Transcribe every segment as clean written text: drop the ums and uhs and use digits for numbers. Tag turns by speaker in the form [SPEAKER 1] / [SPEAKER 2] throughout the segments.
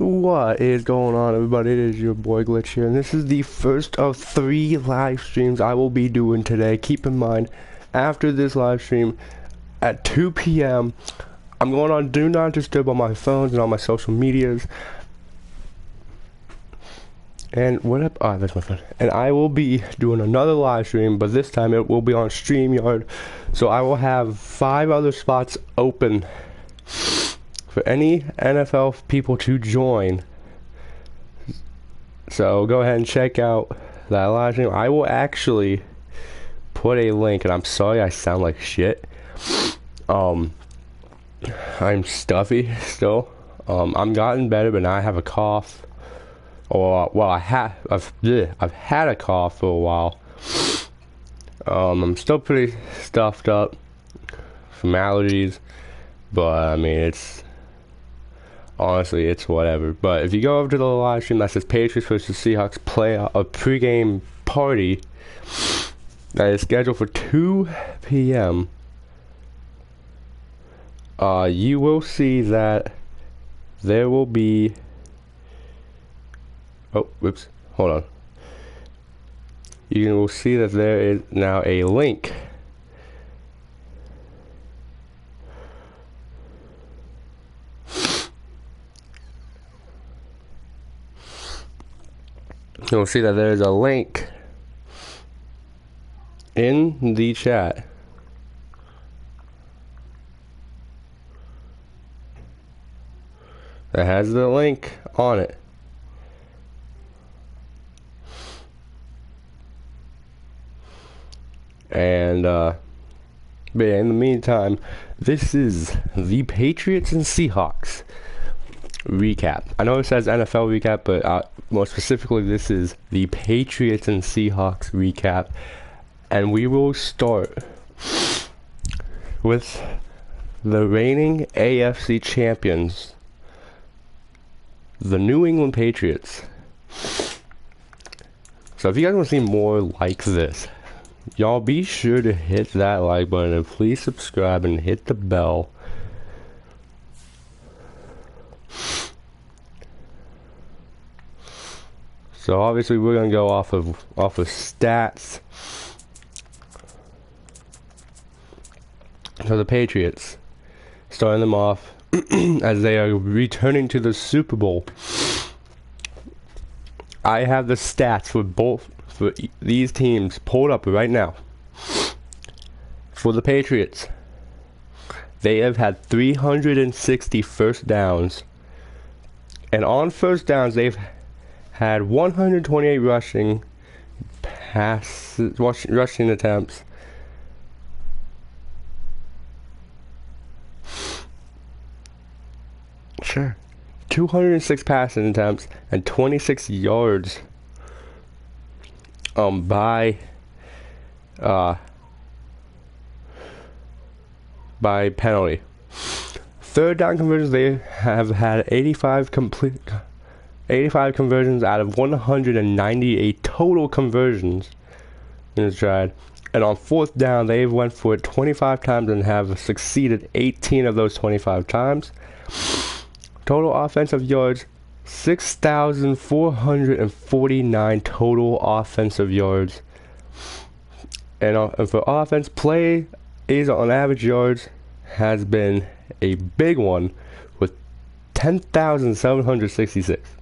[SPEAKER 1] What is going on, everybody? It is your boy Glitch here, and this is the first of 3 live streams I will be doing today. Keep in mind, after this live stream at 2 p.m., I'm going on Do Not Disturb on my phones and on my social medias. And what up? Ah, that's my phone. And I will be doing another live stream, but this time it will be on StreamYard. So I will have 5 other spots open for any NFL people to join. So go ahead and check out that live stream. I will actually put a link, and I'm sorry I sound like shit. I'm stuffy still. I'm gotten better, but now I have a cough. Or well, I've had a cough for a while. I'm still pretty stuffed up from allergies, but I mean honestly, it's whatever. But if you go over to the live stream that says Patriots versus Seahawks play a pregame party that is scheduled for 2 p.m., you will see that there will be... Oh, whoops. Hold on. You will see that there is now a link. You'll see that there is a link in the chat. That has the link on it. And, but yeah, in the meantime, this is the Patriots and Seahawks recap. I know it says NFL recap, but more specifically, this is the Patriots and Seahawks recap. And we will start with the reigning AFC champions, the New England Patriots. So if you guys want to see more like this, y'all be sure to hit that like button and please subscribe and hit the bell. So obviously we're gonna go off of stats. So the Patriots, starting them off as they are returning to the Super Bowl. I have the stats for these teams pulled up right now. For the Patriots, they have had 360 first downs, and on first downs they've had 128 rushing attempts, sure, 206 passing attempts, and 26 yards by penalty. Third down conversions, they have had 85 conversions out of 198 total conversions in this tried. And on fourth down, they went for it 25 times and have succeeded 18 of those 25 times. Total offensive yards, 6,449 total offensive yards. And for offense, play is on average yards has been a big one with 10,766.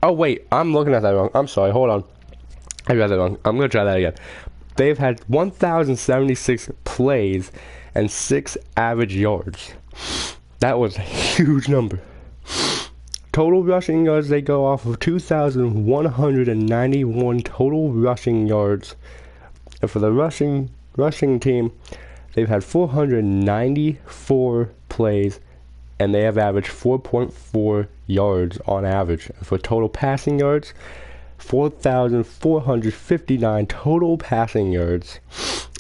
[SPEAKER 1] Oh wait, I'm looking at that wrong. I'm sorry, hold on. I read that wrong. I'm gonna try that again. They've had 1,076 plays and 6 average yards. That was a huge number. Total rushing yards, they go off of 2,191 total rushing yards. And for the rushing team, they've had 494 plays, and they have averaged 4.4 yards on average. And for total passing yards, 4,459 total passing yards.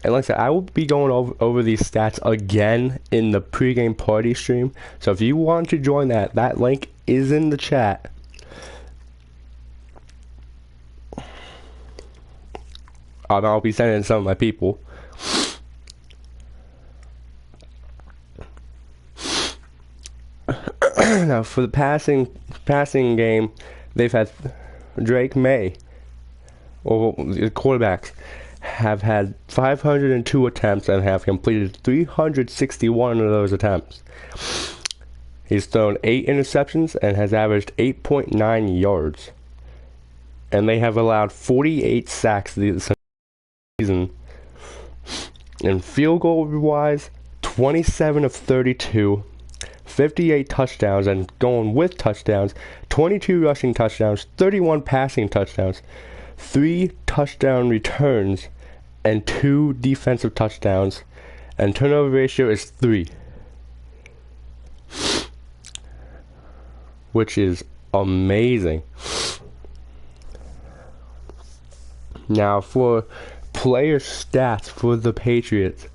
[SPEAKER 1] And like I said, I will be going over these stats again in the pregame party stream. So if you want to join that link is in the chat. I'll be sending some of my people. Now for the passing game, they've had Drake May, or the quarterbacks, have had 502 attempts and have completed 361 of those attempts. He's thrown 8 interceptions and has averaged 8.9 yards. And they have allowed 48 sacks this season. And field goal wise, 27 of 32, 58 touchdowns, and going with touchdowns, 22 rushing touchdowns, 31 passing touchdowns, 3 touchdown returns, and 2 defensive touchdowns, and turnover ratio is 3, which is amazing. Now for player stats for the Patriots,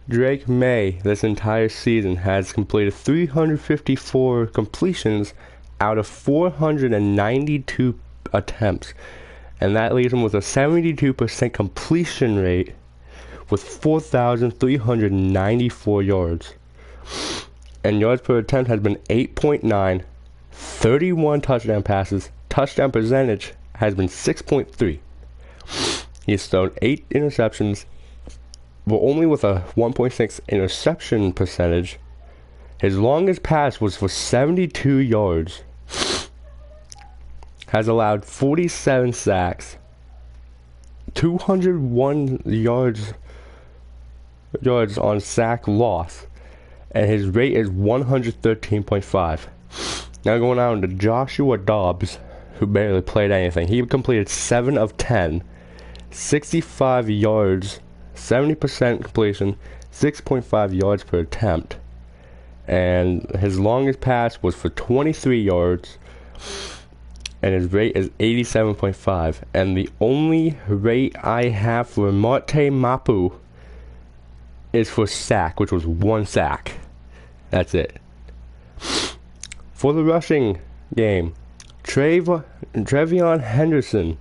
[SPEAKER 1] Drake May this entire season has completed 354 completions out of 492 attempts, and that leaves him with a 72% completion rate with 4,394 yards. And yards per attempt has been 8.9, 31 touchdown passes, touchdown percentage has been 6.3. He's thrown 8 interceptions, but only with a 1.6 interception percentage. His longest pass was for 72 yards. Has allowed 47 sacks, 201 yards on sack loss, and his rate is 113.5. Now going on to Joshua Dobbs, who barely played anything. He completed 7 of 10, 65 yards, 70% completion, 6.5 yards per attempt. And his longest pass was for 23 yards, and his rate is 87.5. And the only rate I have for Marte Mapu is for sack, which was 1 sack. That's it. For the rushing game, Trevion Henderson,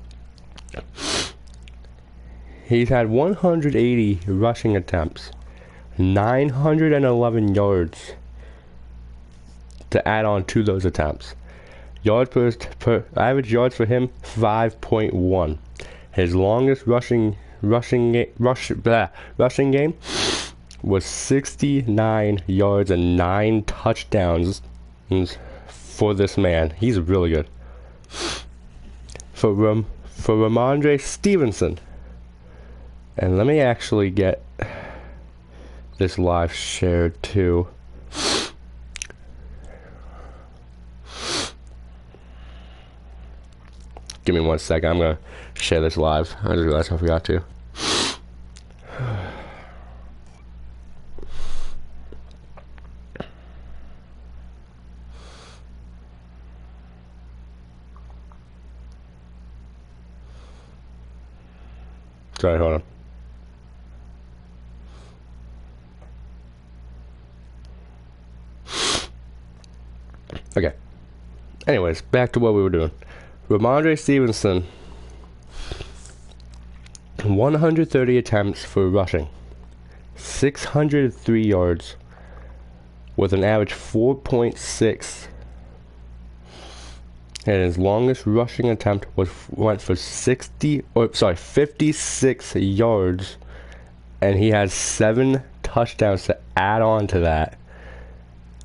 [SPEAKER 1] he's had 180 rushing attempts, 911 yards to add on to those attempts. Yards per average yards for him, 5.1. His longest rushing game was 69 yards and 9 touchdowns for this man. He's really good. For Ramondre Stevenson, and let me actually get this live shared too. Give me 1 second. I'm gonna share this live. I just realized I forgot to. Sorry, hold on. Okay. Anyways, back to what we were doing. Ramondre Stevenson, 130 attempts for rushing, 603 yards, with an average 4.6. And his longest rushing attempt went for 56 yards, and he has 7 touchdowns to add on to that.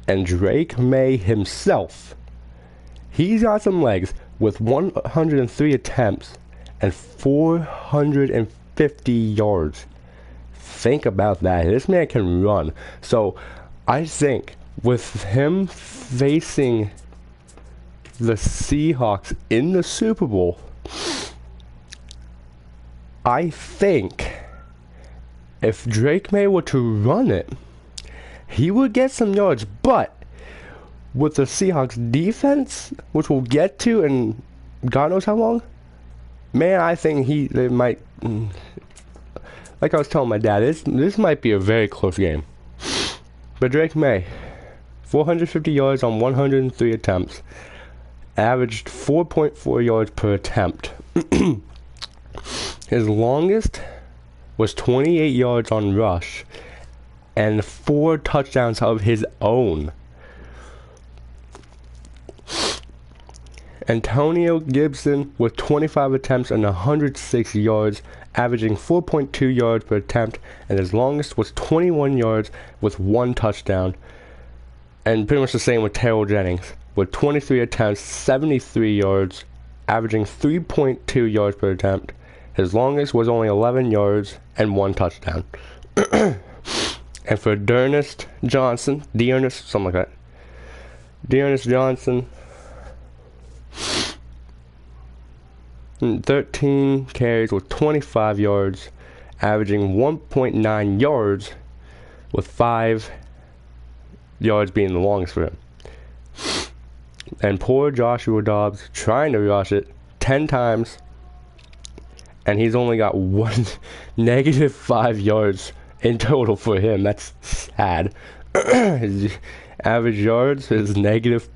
[SPEAKER 1] And Drake May himself, he's got some legs with 103 attempts and 450 yards. Think about that. This man can run. So I think with him facing the Seahawks in the Super Bowl, I think if Drake May were to run it, he would get some yards. But with the Seahawks defense, which we'll get to in God knows how long, man, I think they might, like I was telling my dad, this might be a very close game. But Drake May, 450 yards on 103 attempts, averaged 4.4 yards per attempt. His longest was 28 yards on rush, and 4 touchdowns of his own. Antonio Gibson with 25 attempts and 106 yards, averaging 4.2 yards per attempt, and his longest was 21 yards with 1 touchdown. And pretty much the same with Terrell Jennings with 23 attempts, 73 yards, averaging 3.2 yards per attempt. His longest was only 11 yards and 1 touchdown. And for Dearness Johnson, something like that. Dearness Johnson, 13 carries with 25 yards, averaging 1.9 yards, with 5 yards being the longest for him. And poor Joshua Dobbs trying to rush it 10 times, and he's only got negative 5 yards in total for him. That's sad. His average yards is negative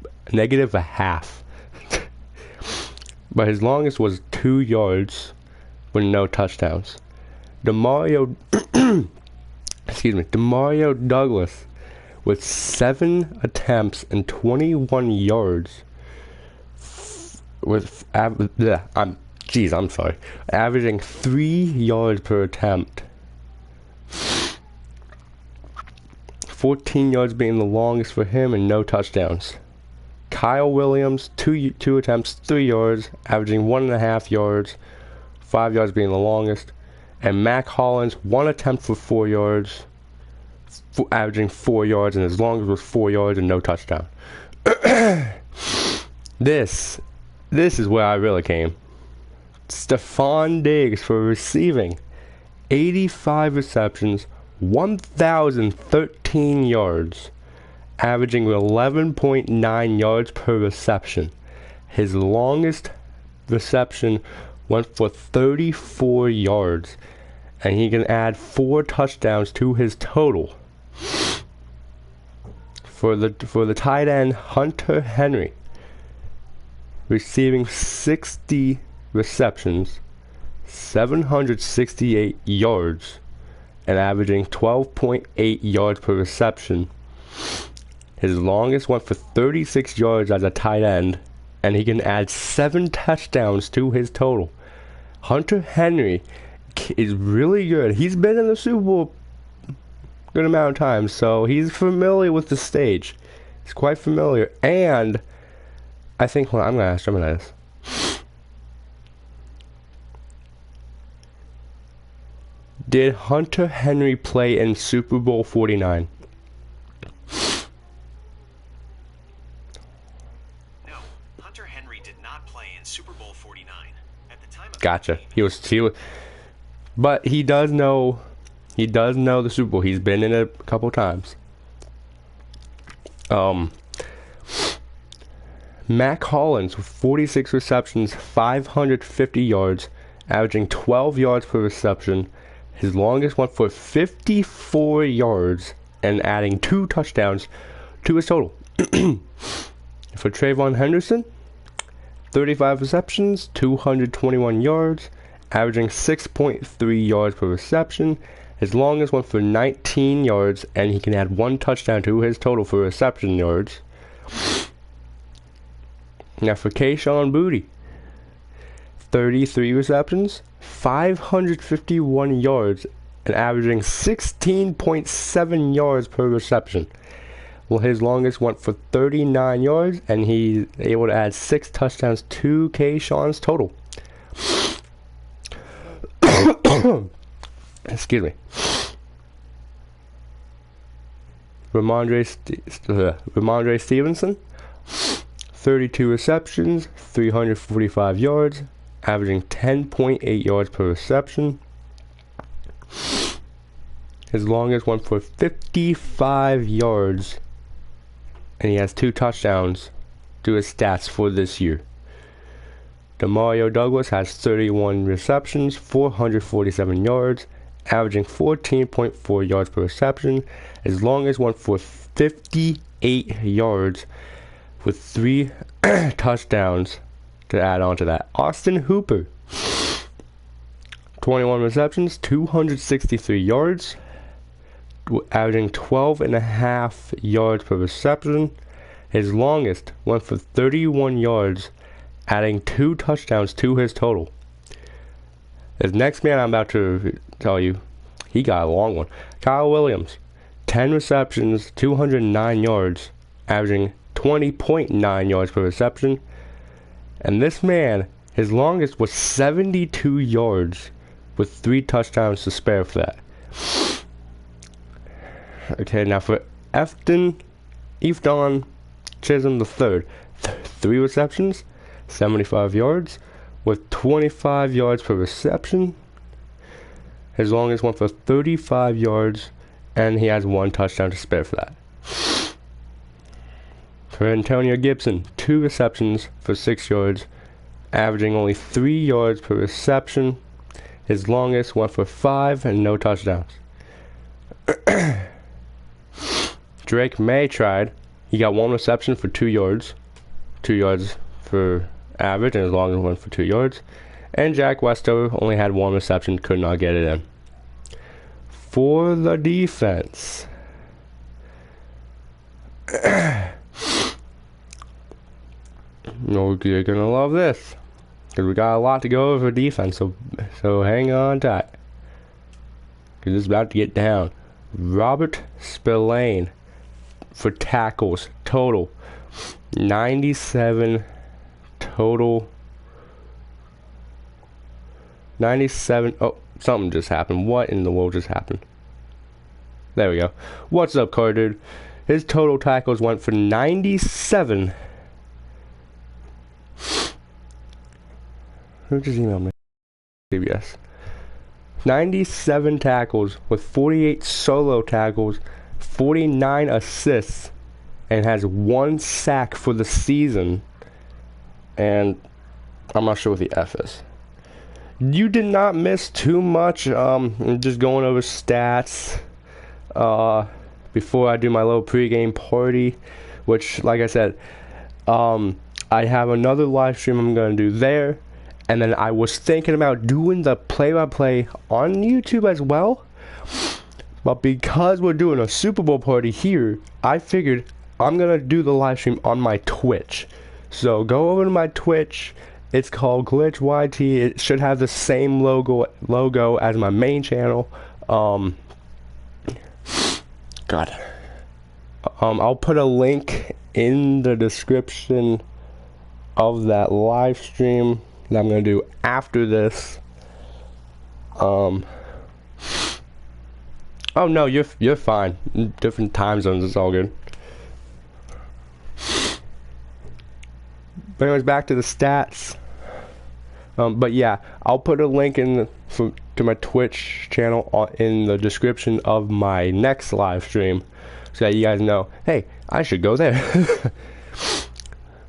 [SPEAKER 1] a half. But his longest was 2 yards with no touchdowns. Demario Douglas with 7 attempts and 21 yards averaging 3 yards per attempt. 14 yards being the longest for him and no touchdowns. Kyle Williams, 2 attempts, 3 yards, averaging 1.5 yards, 5 yards being the longest. And Mac Hollins, 1 attempt for 4 yards, averaging 4 yards, and his longest was 4 yards and no touchdown. This is where I really came. Stephon Diggs for receiving 85 receptions, 1,013 yards, averaging 11.9 yards per reception. His longest reception went for 34 yards, and he can add 4 touchdowns to his total. For the tight end, Hunter Henry, receiving 60 receptions, 768 yards, and averaging 12.8 yards per reception. His longest went for 36 yards as a tight end, and he can add 7 touchdowns to his total. Hunter Henry is really good. He's been in the Super Bowl a good amount of times, so he's familiar with the stage. He's quite familiar, and I think, well, I'm going to ask Gemini this. Did Hunter Henry play in Super Bowl 49?
[SPEAKER 2] No, Hunter Henry did not play in Super Bowl 49. At the time of
[SPEAKER 1] Gotcha. He was, but he does know the Super Bowl. He's been in it a couple times. Mac Hollins with 46 receptions, 550 yards, averaging 12 yards per reception. His longest went for 54 yards and adding 2 touchdowns to his total. For Trayvon Henderson, 35 receptions, 221 yards, averaging 6.3 yards per reception. His longest went for 19 yards, and he can add 1 touchdown to his total for reception yards. Now for Kayshon Boutte, 33 receptions, 551 yards, and averaging 16.7 yards per reception. Well, his longest went for 39 yards, and he's able to add 6 touchdowns to Kayshon's total. Excuse me. Ramondre Stevenson, 32 receptions, 345 yards, averaging 10.8 yards per reception. His longest went for 55 yards, and he has 2 touchdowns to his stats for this year. Demario Douglas has 31 receptions, 447 yards, averaging 14.4 yards per reception. His longest went for 58 yards with 3 touchdowns to add on to that. Austin Hooper, 21 receptions, 263 yards, averaging 12.5 yards per reception. His longest went for 31 yards, adding 2 touchdowns to his total. This next man I'm about to tell you, he got a long one. Kyle Williams, 10 receptions, 209 yards, averaging 20.9 yards per reception. And this man, his longest was 72 yards with 3 touchdowns to spare for that. Okay, now for Efton Chisholm III, 3 receptions, 75 yards, with 25 yards per reception. His longest went for 35 yards, and he has 1 touchdown to spare for that. For Antonio Gibson, 2 receptions for 6 yards, averaging only 3 yards per reception. His longest went for 5 and no touchdowns. Drake May tried. He got 1 reception for 2 yards. 2 yards for average, and his longest went for 2 yards. And Jack Westover only had 1 reception, could not get it in. For the defense, you're gonna love this, because we got a lot to go over for defense, so hang on tight, because it's about to get down. Robert Spillane for tackles, total 97 total. 97. Oh, something just happened. What in the world just happened? There we go. What's up, car dude? His total tackles went for 97. Who just emailed me? CBS. 97 tackles with 48 solo tackles, 49 assists, and has 1 sack for the season. And I'm not sure what the F is. You did not miss too much. I'm just going over stats before I do my little pregame party, which, like I said, I have another live stream I'm going to do there. And then I was thinking about doing the play-by-play on YouTube as well. But because we're doing a Super Bowl party here, I figured I'm going to do the live stream on my Twitch. So go over to my Twitch. It's called Glitch YT. It should have the same logo as my main channel. God. I'll put a link in the description of that live stream that I'm gonna do after this. Oh no, you're fine. Different time zones, it's all good. But anyways, back to the stats. But yeah, I'll put a link to my Twitch channel in the description of my next live stream, so that you guys know, hey, I should go there.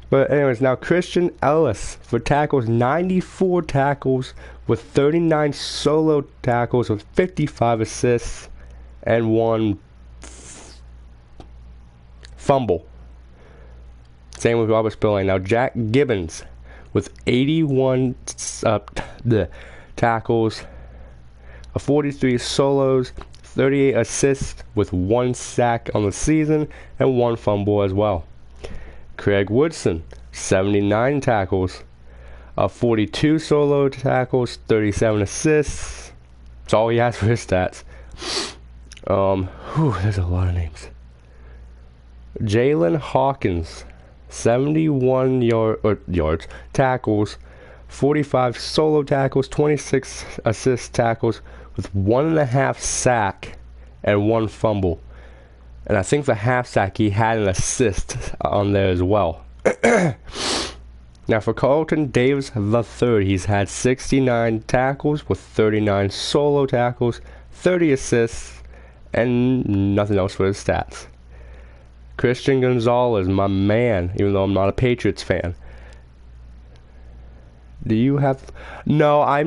[SPEAKER 1] But anyways, now Christian Ellis for tackles, 94 tackles with 39 solo tackles with 55 assists and 1 fumble. Same with Robert Spillane. Now Jack Gibbons with 81 tackles, 43 solos, 38 assists with 1 sack on the season and 1 fumble as well. Craig Woodson, 79 tackles, 42 solo tackles, 37 assists. That's all he has for his stats. There's a lot of names. Jalen Hawkins, 71 yards, tackles, 45 solo tackles, 26 assist tackles with 1.5 sack and 1 fumble. And I think the half sack he had an assist on there as well. Now for Carlton Davis III, he's had 69 tackles with 39 solo tackles, 30 assists, and nothing else for his stats. Christian Gonzalez, my man, even though I'm not a Patriots fan. Do you have... No, I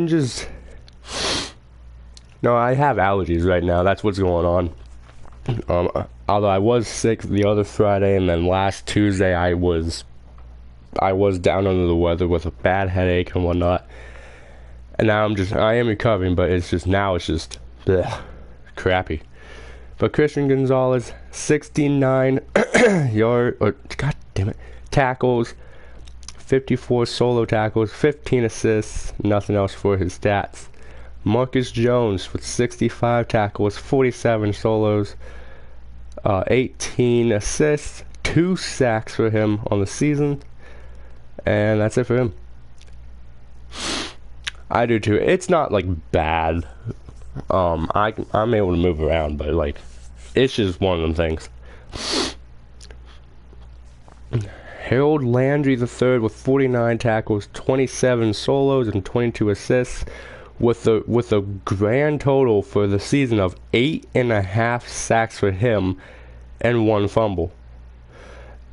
[SPEAKER 1] have allergies right now. That's what's going on. Although I was sick the other Friday, and then last Tuesday I was down under the weather with a bad headache and whatnot. And now I am recovering, but it's just bleh, crappy. For Christian Gonzalez, 69 god damn it, tackles, 54 solo tackles, 15 assists, nothing else for his stats. Marcus Jones with 65 tackles, 47 solos, 18 assists, 2 sacks for him on the season, and that's it for him. I do too. It's not like bad. I'm able to move around, but like, it's just one of them things. Harold Landry III with 49 tackles, 27 solos, and 22 assists, with a grand total for the season of 8.5 sacks for him and 1 fumble.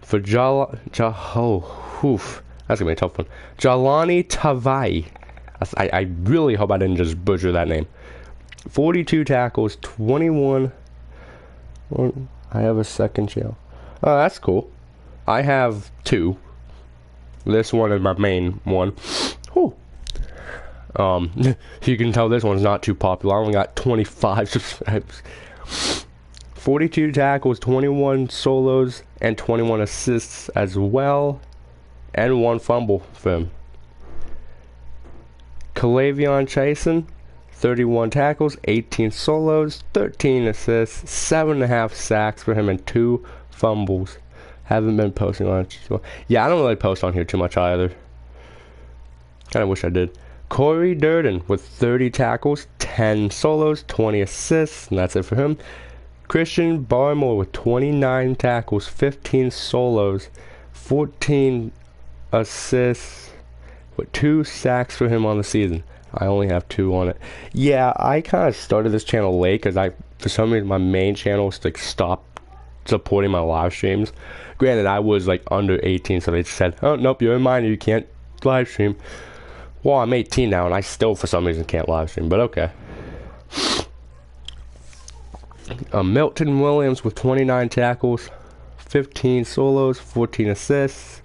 [SPEAKER 1] For that's gonna be a tough one. Jalani Tavai. I really hope I didn't just butcher that name. 42 tackles, 21. I have a second channel. Oh, that's cool. I have 2. This one is my main one. Whew. You can tell this one's not too popular. I only got 25 subscribers. 42 tackles, 21 solos, and 21 assists as well, and 1 fumble for him. Kalavion Chason, 31 tackles, 18 solos, 13 assists, 7.5 sacks for him, and 2 fumbles. Haven't been posting on it. Yeah, I don't really post on here too much either. Kinda wish I did. Corey Durden with 30 tackles, 10 solos, 20 assists, and that's it for him. Christian Barmore with 29 tackles, 15 solos, 14 assists, with 2 sacks for him on the season. I only have 2 on it. Yeah, I kind of started this channel late because for some reason, my main channel was like stopped supporting my live streams. Granted, I was like under 18, so they said, "Oh nope, you're a minor, you can't live stream." Well, I'm 18 now, and I still for some reason can't live stream, but okay. Milton Williams with 29 tackles, 15 solos, 14 assists,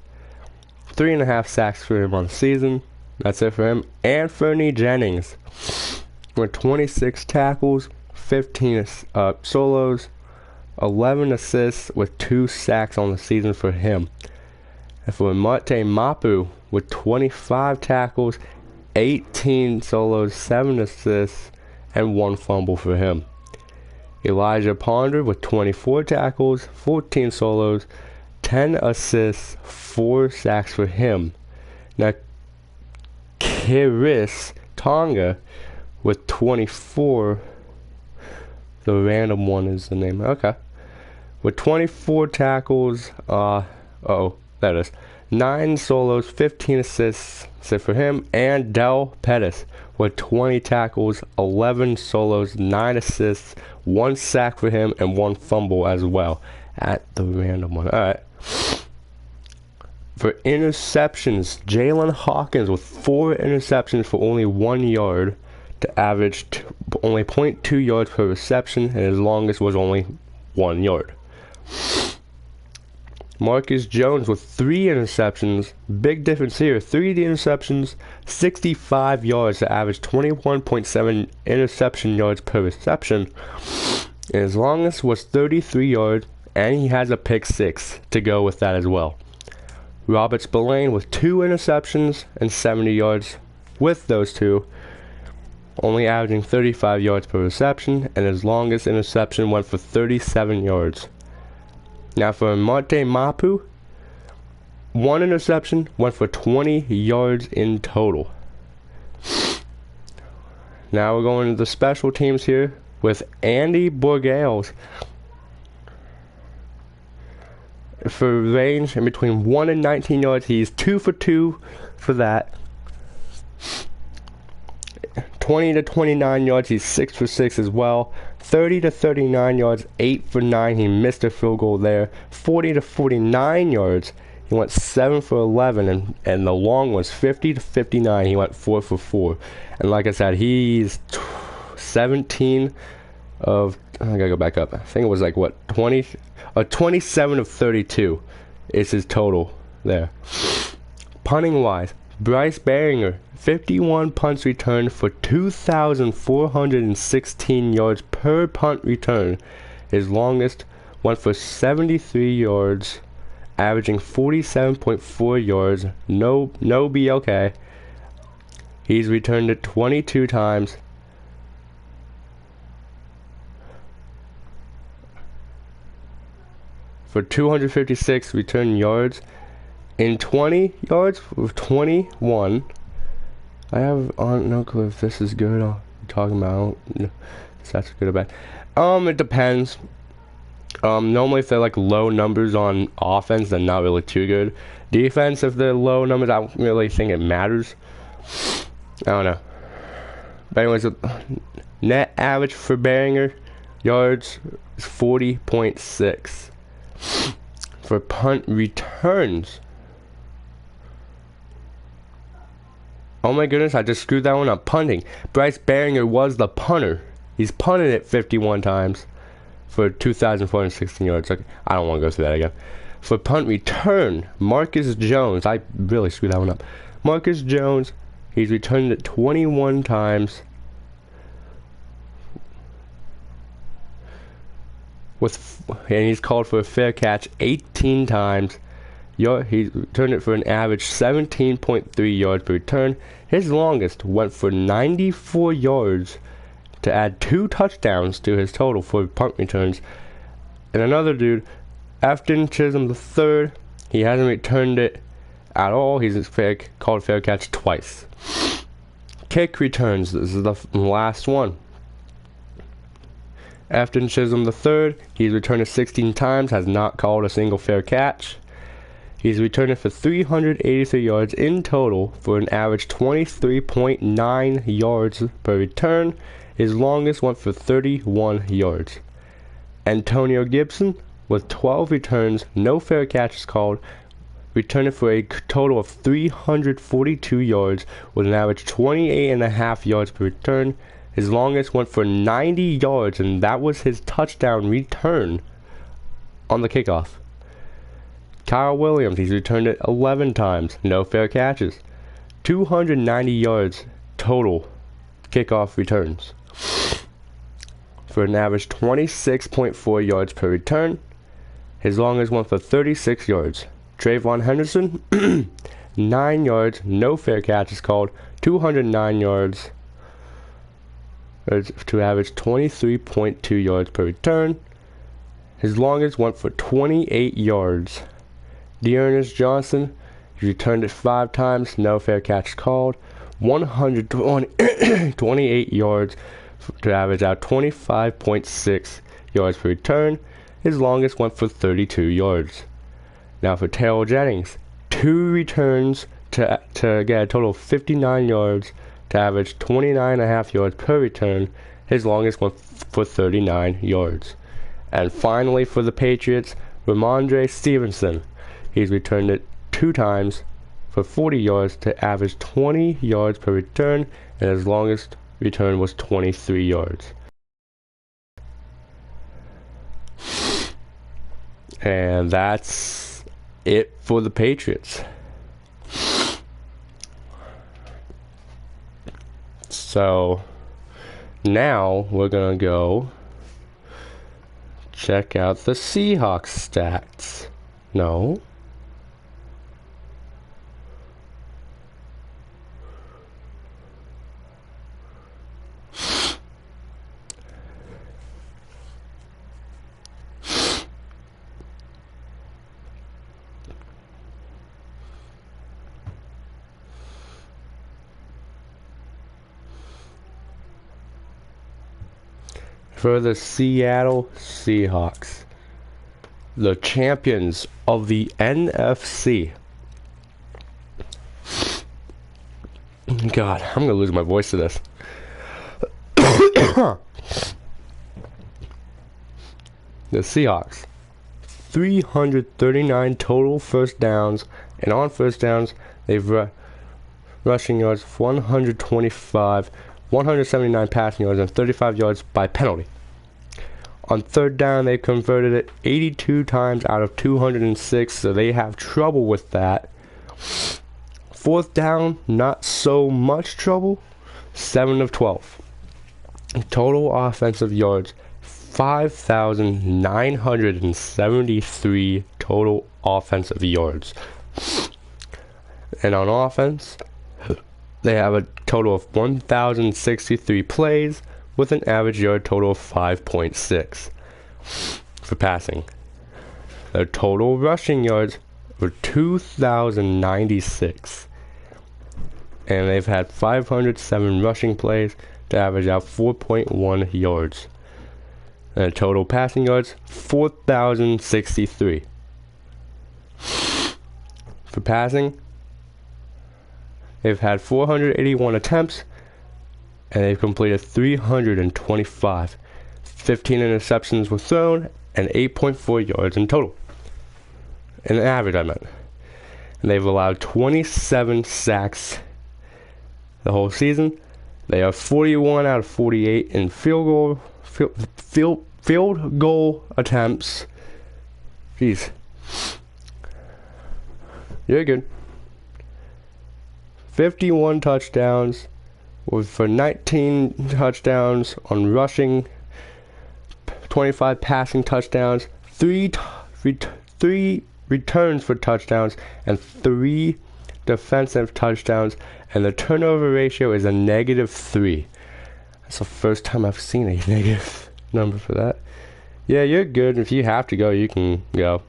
[SPEAKER 1] 3.5 sacks for him on the season. That's it for him. Anthony Jennings with 26 tackles, 15 solos, 11 assists with 2 sacks on the season for him. And for Mate Mapu with 25 tackles, 18 solos, 7 assists, and 1 fumble for him. Elijah Ponder with 24 tackles, 14 solos, 10 assists, 4 sacks for him. Now, Kiris Tonga with 24. The random one is the name. Okay. With 24 tackles, there it is. 9 solos, 15 assists, that's it for him. And Del Pettis with 20 tackles, 11 solos, 9 assists, 1 sack for him, and 1 fumble as well. At the random one. Alright. For interceptions, Jalen Hawkins with 4 interceptions for only 1 yard to average only 0.2 yards per reception, and his longest was only 1 yard. Marcus Jones with 3 interceptions. Big difference here. 3 interceptions, 65 yards to average 21.7 interception yards per reception. And his longest was 33 yards, and he has a pick 6 to go with that as well. Robert Spillane with 2 interceptions and 70 yards with those 2, only averaging 35 yards per reception, and his longest interception went for 37 yards. Now for Mate Mapu, 1 interception went for 20 yards in total. Now we're going to the special teams here with Andy Borgales. For range in between 1 and 19 yards, he's 2 for 2 for that. 20 to 29 yards, he's 6 for 6 as well. 30 to 39 yards, 8 for 9, he missed a field goal there. 40 to 49 yards, he went 7 for 11, and the long was 50 to 59, he went 4 for 4. And like I said, he's 17 of, I gotta go back up, I think it was like what, 27 of 32 is his total there. Punting wise, Bryce Baringer, 51 punts returned for 2,416 yards per punt return, His longest went for 73 yards, averaging 47.4 yards. No BLK. He's returned it 22 times. For 256 return yards. In 20 yards with 21. I have no clue if this is good. I'm talking about if that's good or bad. It depends. Normally if they're like low numbers on offense, they're not really too good. Defense, if they're low numbers, I don't really think it matters. I don't know. But anyways, net average for Beringer yards is 40.6. For punt returns. Oh my goodness, I just screwed that one up. Punting. Bryce Beringer was the punter. He's punted it 51 times for 2,416 yards. Okay, I don't want to go through that again. For punt return, Marcus Jones. I really screwed that one up. Marcus Jones, he's returned it 21 times. And he's called for a fair catch 18 times. He returned it for an average 17.3 yards per return. His longest went for 94 yards to add 2 touchdowns to his total for punt returns. And another dude, Afton Chisholm III, he hasn't returned it at all. He's called fair catch twice. Kick returns. This is the last one. Afton Chisholm III, he's returned it 16 times, has not called a single fair catch. He's returned it for 383 yards in total for an average 23.9 yards per return. His longest went for 31 yards. Antonio Gibson, with 12 returns, no fair catches called, returned it for a total of 342 yards with an average 28.5 yards per return. His longest went for 90 yards, and that was his touchdown return on the kickoff. Kyle Williams, he's returned it 11 times, no fair catches. 290 yards total kickoff returns for an average 26.4 yards per return. His longest went for 36 yards. Trayvon Henderson, 9 yards, no fair catches called, 209 yards to average 23.2 yards per return. His longest went for 28 yards. Dearness Johnson, he returned it 5 times, no fair catch called, 128 yards to average out 25.6 yards per return. His longest went for 32 yards. Now for Terrell Jennings, 2 returns to get a total of 59 yards to average 29.5 yards per return. His longest went for 39 yards. And finally for the Patriots, Ramondre Stevenson. He's returned it 2 times for 40 yards to average 20 yards per return, and his longest return was 23 yards. And that's it for the Patriots. So now we're gonna go check out the Seahawks stats. No. For the Seattle Seahawks, the champions of the NFC. God, I'm gonna lose my voice to this. The Seahawks, 339 total first downs, and on first downs, they've rushing yards 125, 179 passing yards, and 35 yards by penalty. On third down, they converted it 82 times out of 206, so they have trouble with that. Fourth down, not so much trouble, 7 of 12. Total offensive yards, 5,973 total offensive yards. And on offense, they have a total of 1,063 plays with an average yard total of 5.6. For passing, their total rushing yards were 2,096. And they've had 507 rushing plays to average out 4.1 yards. And total passing yards, 4,063. For passing, they've had 481 attempts, and they've completed 325. 15 interceptions were thrown, and 8.4 yards in total. In average, I meant. And they've allowed 27 sacks the whole season. They are 41 out of 48 in field goal attempts. Jeez. You're good. 51 touchdowns for 19 touchdowns on rushing, 25 passing touchdowns, 3 returns for touchdowns, and 3 defensive touchdowns, and the turnover ratio is a -3. That's the first time I've seen a negative number for that. Yeah, you're good. If you have to go, you can go.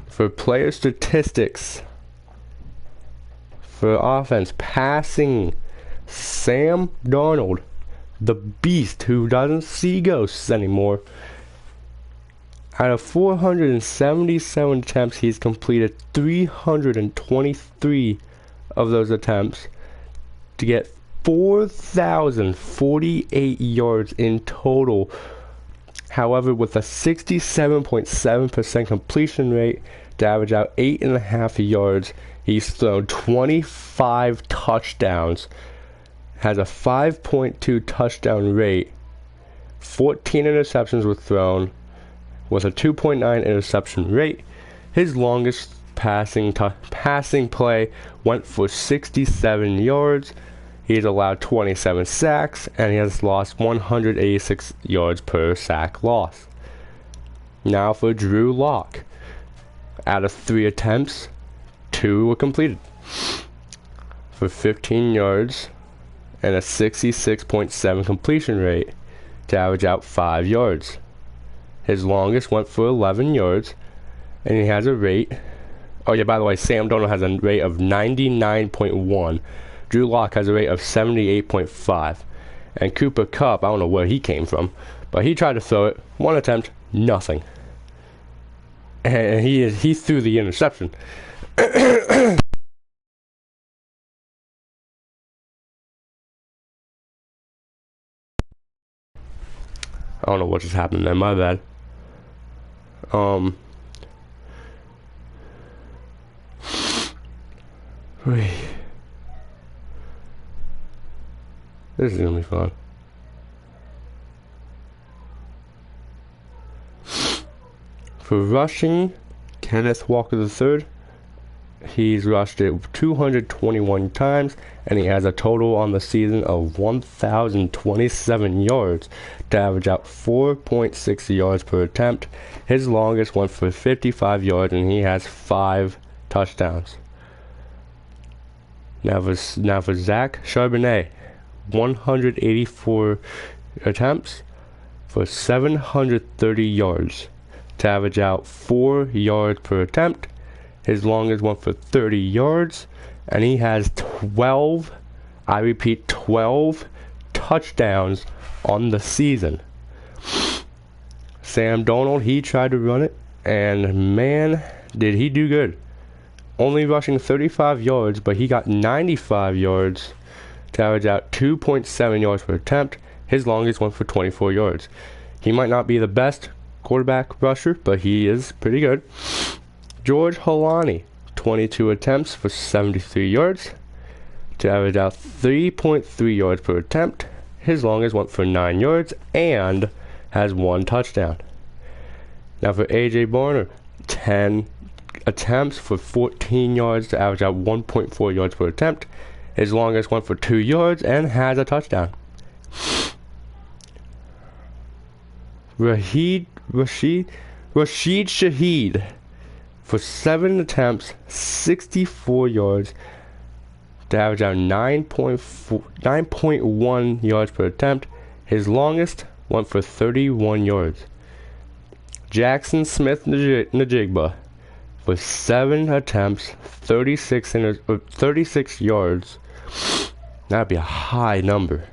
[SPEAKER 1] For player statistics, for offense, passing, Sam Darnold, the beast who doesn't see ghosts anymore. Out of 477 attempts, he's completed 323 of those attempts to get 4,048 yards in total. However, with a 67.7% completion rate to average out 8.5 yards, he's thrown 25 touchdowns, has a 5.2 touchdown rate, 14 interceptions were thrown, with a 2.9 interception rate. His longest passing play went for 67 yards. He's allowed 27 sacks, and he has lost 186 yards per sack loss. Now for Drew Lock. Out of 3 attempts, 2 were completed for 15 yards and a 66.7 completion rate to average out 5 yards. His longest went for 11 yards, and he has a rate. Oh yeah, by the way, Sam Darnold has a rate of 99.1. Drew Lock has a rate of 78.5. And Cooper Kupp, I don't know where he came from, but he tried to throw it. 1 attempt, nothing. And he threw the interception. I don't know what just happened there, my bad. Wait. This is gonna be fun. For rushing, Kenneth Walker III, he's rushed it 221 times, and he has a total on the season of 1,027 yards to average out 4.6 yards per attempt. His longest went for 55 yards, and he has 5 touchdowns. Now for Zach Charbonnet, 184 attempts for 730 yards to average out 4 yards per attempt. His longest went for 30 yards, and he has 12, I repeat, 12 touchdowns on the season. Sam Darnold, he tried to run it, and man, did he do good. Only rushing 35 yards, but he got 95 yards to average out 2.7 yards per attempt. His longest went for 24 yards. He might not be the best quarterback rusher, but he is pretty good. George Holani, 22 attempts for 73 yards to average out 3.3 yards per attempt. His longest went for 9 yards and has 1 touchdown. Now for AJ Barner, 10 attempts for 14 yards to average out 1.4 yards per attempt. His longest went for 2 yards and has a touchdown. Rashid Shaheed for 7 attempts, 64 yards, to average out 9.1 yards per attempt. His longest went for 31 yards. Jackson Smith Najigba for 7 attempts, 36 yards. That'd be a high number.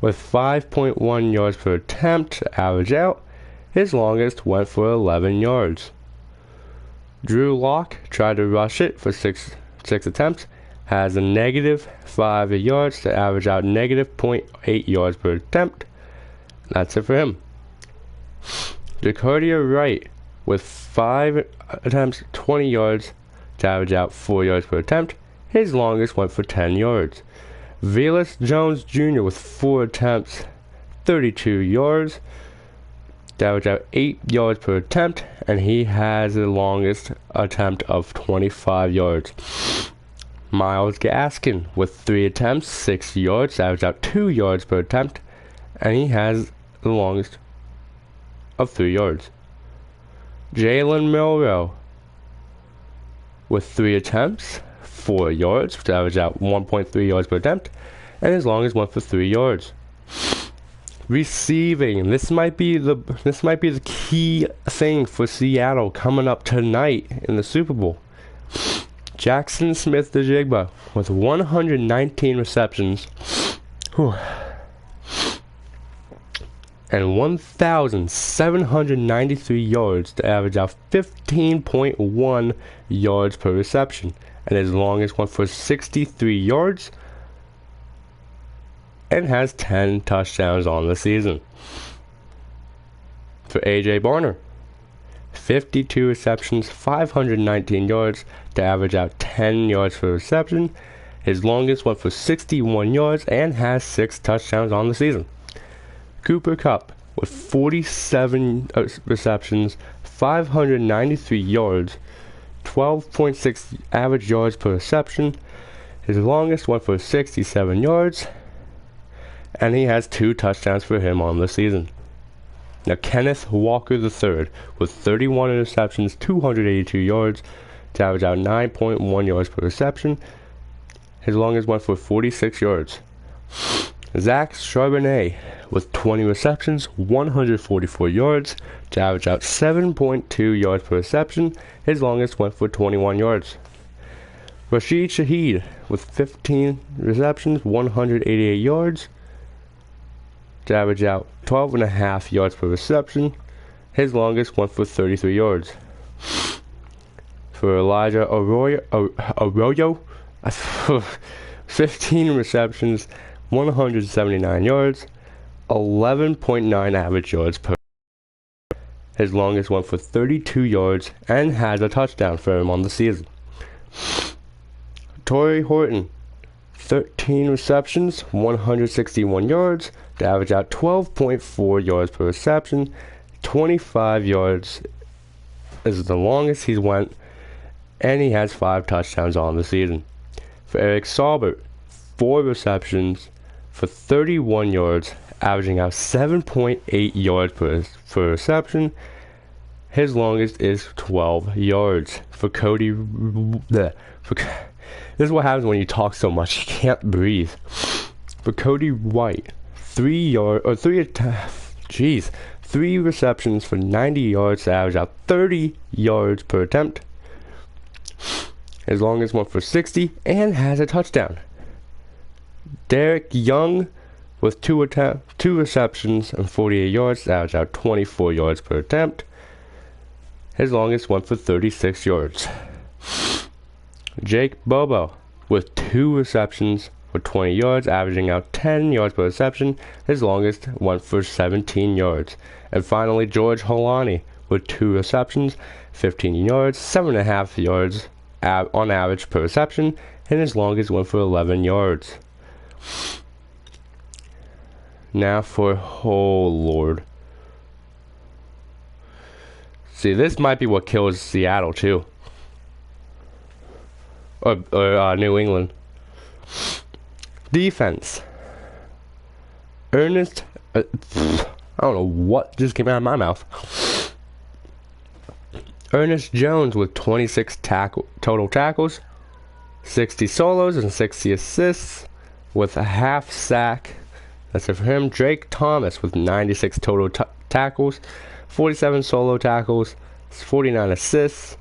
[SPEAKER 1] With 5.1 yards per attempt to average out, his longest went for 11 yards. Drew Lock tried to rush it for 6 attempts, has a -5 yards to average out -0.8 yards per attempt. That's it for him. Jacardia Wright with 5 attempts, 20 yards to average out 4 yards per attempt. His longest went for 10 yards. Velus Jones Jr. with 4 attempts, 32 yards to average out 8 yards per attempt, and he has the longest attempt of 25 yards. Myles Gaskin with 3 attempts, 6 yards to average out 2 yards per attempt, and he has the longest of 3 yards. Jalen Milroe with 3 attempts, 4 yards to average out 1.3 yards per attempt, and his longest went for 3 yards. Receiving. This might be the key thing for Seattle coming up tonight in the Super Bowl. Jackson Smith Najigba with 119 receptions. And 1,793 yards to average out 15.1 yards per reception. And his longest went for 63 yards and has 10 touchdowns on the season. For AJ Barner, 52 receptions, 519 yards to average out 10 yards per reception. His longest went for 61 yards and has 6 touchdowns on the season. Cooper Kupp with 47 receptions, 593 yards, 12.6 average yards per reception. His longest went for 67 yards, and he has 2 touchdowns for him on the season. Now Kenneth Walker III with 31 receptions, 282 yards to average out 9.1 yards per reception. His longest went for 46 yards. Zach Charbonnet with 20 receptions, 144 yards to average out 7.2 yards per reception. His longest went for 21 yards. Rashid Shaheed with 15 receptions, 188 yards to average out 12.5 yards per reception. His longest went for 33 yards. For Elijah Arroyo 15 receptions, 179 yards, 11.9 average yards per. His longest went for 32 yards and has a touchdown for him on the season. Torrey Horton, 13 receptions, 161 yards to average out 12.4 yards per reception. 25 yards is the longest he's went, and he has 5 touchdowns on the season. For Eric Saubert, 4 receptions for 31 yards, averaging out 7.8 yards per reception. His longest is 12 yards. For Cody, this is what happens when you talk so much, you can't breathe. For Cody White, 3 receptions for 90 yards to average out 30 yards per attempt. His longest went for 60 and has a touchdown. Derek Young with 2 receptions and 48 yards to average out 24 yards per attempt. His longest went for 36 yards. Jake Bobo with 2 receptions for 20 yards, averaging out 10 yards per reception. His longest went for 17 yards. And finally, George Holani with 2 receptions, 15 yards, 7.5 yards on average per reception, and his longest went for 11 yards. Now for, oh Lord. See, this might be what kills Seattle too. Or New England. Defense. Ernest, I don't know what just came out of my mouth. Ernest Jones with 26 total tackles, 60 solos, and 60 assists with a half sack. That's it for him. Drake Thomas with 96 total tackles, 47 solo tackles, 49 assists,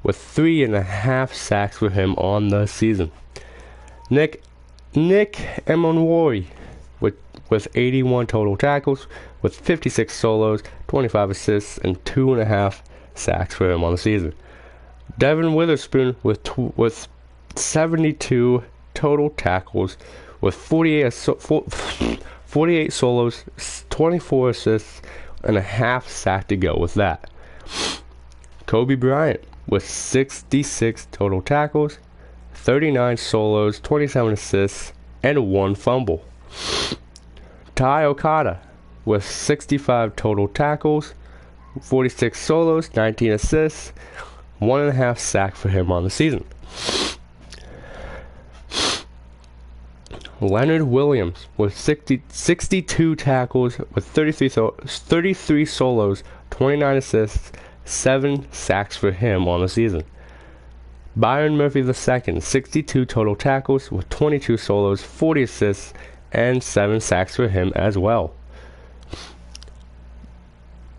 [SPEAKER 1] with 3.5 sacks for him on the season. Nick Emonwori with 81 total tackles, with 56 solos, 25 assists, and 2.5 sacks for him on the season. Devin Witherspoon with 72 total tackles, with 48 solos, 24 assists, and a half sack to go with that. Kobe Bryant with 66 total tackles, 39 solos, 27 assists, and 1 fumble. Tai Okada with 65 total tackles, 46 solos, 19 assists, 1.5 sack for him on the season. Leonard Williams with 62 tackles, with 33 solos, 29 assists, 7 sacks for him on the season. Byron Murphy II, 62 total tackles, with 22 solos, 40 assists, and 7 sacks for him as well.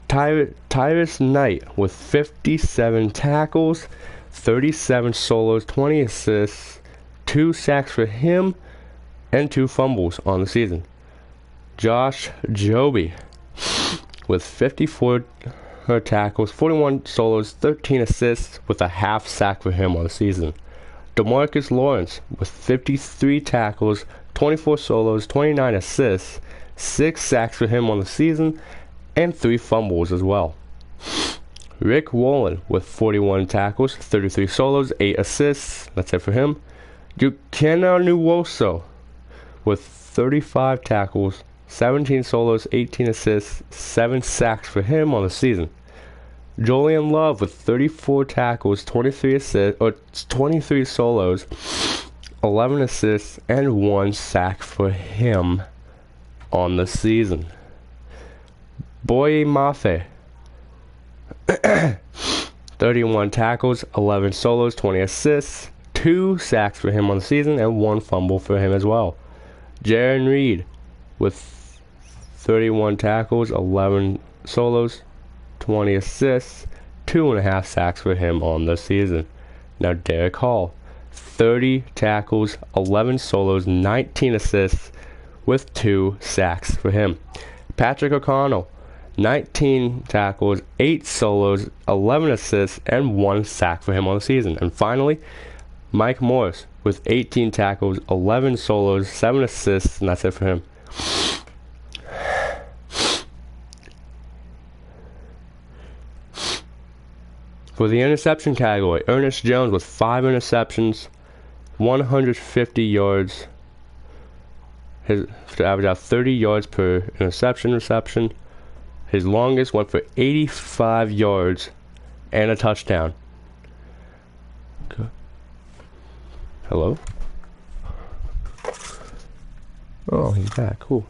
[SPEAKER 1] Tyrus Knight with 57 tackles, 37 solos, 20 assists, 2 sacks for him, and 2 fumbles on the season. Josh Joby with 54 tackles, 41 solos, 13 assists, with a half sack for him on the season. DeMarcus Lawrence with 53 tackles, 24 solos, 29 assists, 6 sacks for him on the season, and 3 fumbles as well. Rick Wollen with 41 tackles, 33 solos, 8 assists. That's it for him. Ukena Nwosu with 35 tackles, 17 solos, 18 assists, 7 sacks for him on the season. Julian Love with 34 tackles, 23 solos, 11 assists, and 1 sack for him on the season. Boye Mafe, 31 tackles, 11 solos, 20 assists, 2 sacks for him on the season, and 1 fumble for him as well. Jaron Reed with 31 tackles, 11 solos, 20 assists, 2.5 sacks for him on the season. Now Derek Hall, 30 tackles, 11 solos, 19 assists, with 2 sacks for him. Patrick O'Connell, 19 tackles, 8 solos, 11 assists, and 1 sack for him on the season. And finally, Mike Morris with 18 tackles, 11 solos, 7 assists, and that's it for him. For the interception category, Ernest Jones with 5 interceptions, 150 yards, to average out 30 yards per reception. His longest went for 85 yards and a touchdown. Okay. Hello? Oh, he's back. Cool.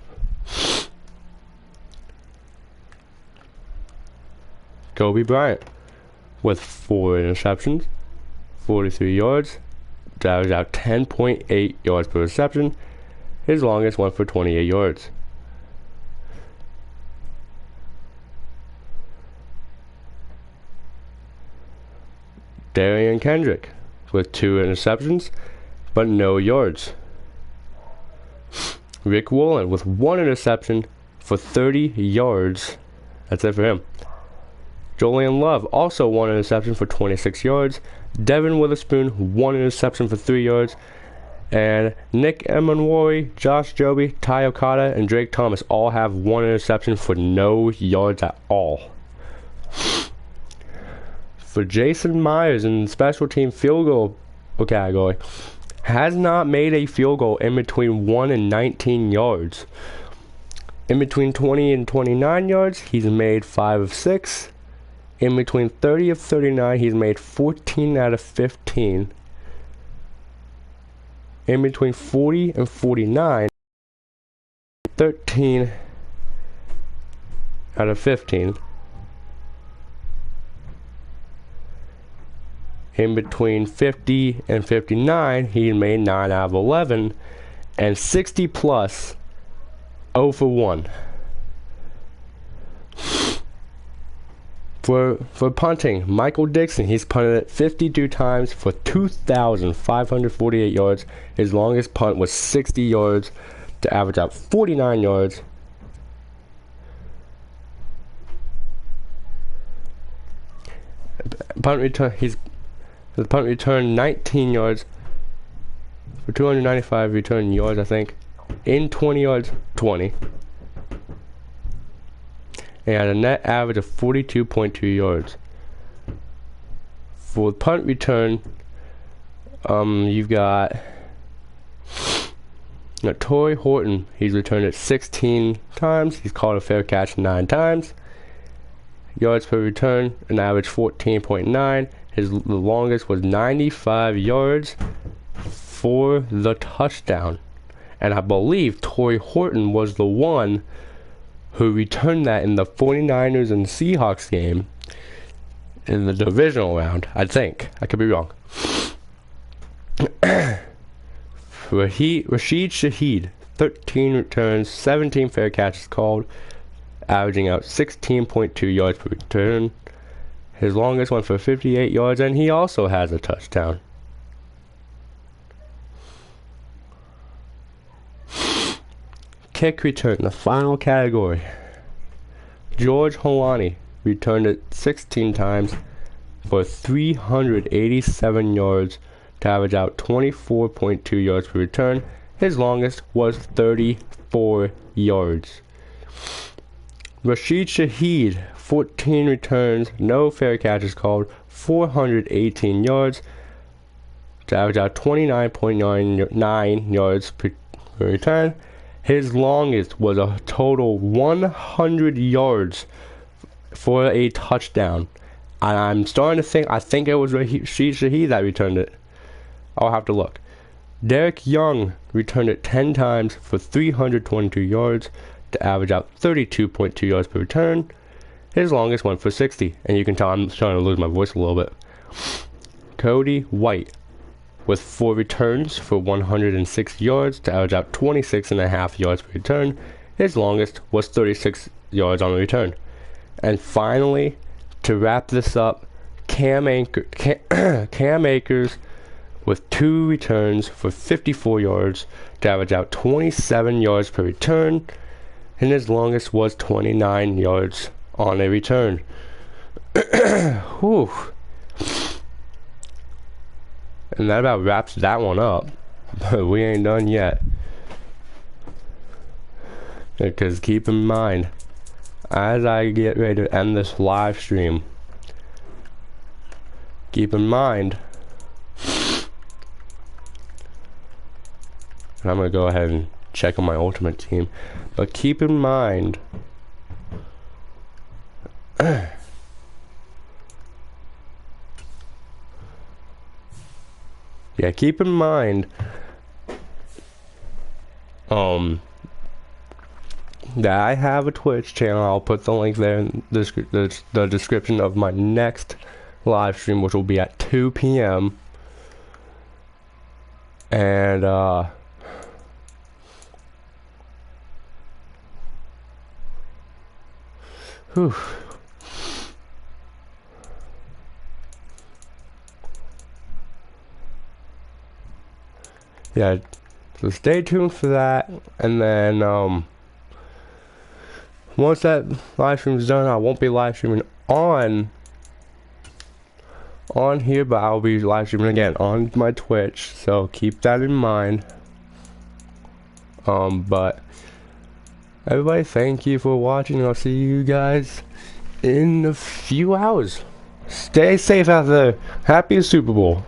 [SPEAKER 1] Kobe Bryant with 4 interceptions, 43 yards, to average out 10.8 yards per reception. His longest went for 28 yards. Darian Kendrick with 2 interceptions, but no yards. Rick Wollen with 1 interception for 30 yards. That's it for him. Julian Love, also 1 interception for 26 yards. Devin Witherspoon, 1 interception for 3 yards. And Nick Emonwori, Josh Joby, Tai Okada, and Drake Thomas all have 1 interception for no yards at all. For Jason Myers in the special team field goal category, has not made a field goal in between 1 and 19 yards. In between 20 and 29 yards, he's made 5 of 6. In between 30 of 39, he's made 14 out of 15. in between 40 and 49, 13 out of 15. In between 50 and 59, he made 9 out of 11, and 60 plus 0 for 1. For punting, Michael Dixon, he's punted it 52 times for 2,548 yards. His longest punt was 60 yards to average out 49 yards. Punt return, the punt return 19 yards for 295 return yards, I think. In 20 yards, 20. And had a net average of 42.2 yards. For punt return, you've got Torrey Horton. He's returned it 16 times. He's caught a fair catch 9 times. Yards per return, an average 14.9. The longest was 95 yards for the touchdown. And I believe Torrey Horton was the one who returned that in the 49ers and Seahawks game in the divisional round, I think. I could be wrong. Rashid Shaheed, 13 returns, 17 fair catches called, averaging out 16.2 yards per return. His longest went for 58 yards, and he also has a touchdown. Kick return, the final category. George Holani returned it 16 times for 387 yards to average out 24.2 yards per return. His longest was 34 yards. Rashid Shaheed, 14 returns, no fair catches called, 418 yards to average out 29.9 yards per return. His longest was a total 100 yards for a touchdown. And I'm starting to think, I think it was Rashid Shaheed that returned it. I'll have to look. Derek Young returned it 10 times for 322 yards to average out 32.2 yards per return. His longest went for 60. And you can tell I'm starting to lose my voice a little bit. Cody White with 4 returns for 106 yards to average out 26.5 yards per return. His longest was 36 yards on the return. And finally, to wrap this up, Cam Akers with 2 returns for 54 yards to average out 27 yards per return. And his longest was 29 yards on a return. Whew. And that about wraps that one up. But we ain't done yet. Because keep in mind, as I get ready to end this live stream, keep in mind, and I'm going to go ahead and check on my ultimate team, but keep in mind, yeah, keep in mind, that I have a Twitch channel. I'll put the link there in the description of my next live stream, which will be at 2 p.m. And, whew. Yeah, so stay tuned for that, and then once that live stream is done, I won't be live streaming on here, but I'll be live streaming again on my Twitch, so keep that in mind. But everybody, thank you for watching. I'll see you guys in a few hours. Stay safe out there. Happy Super Bowl.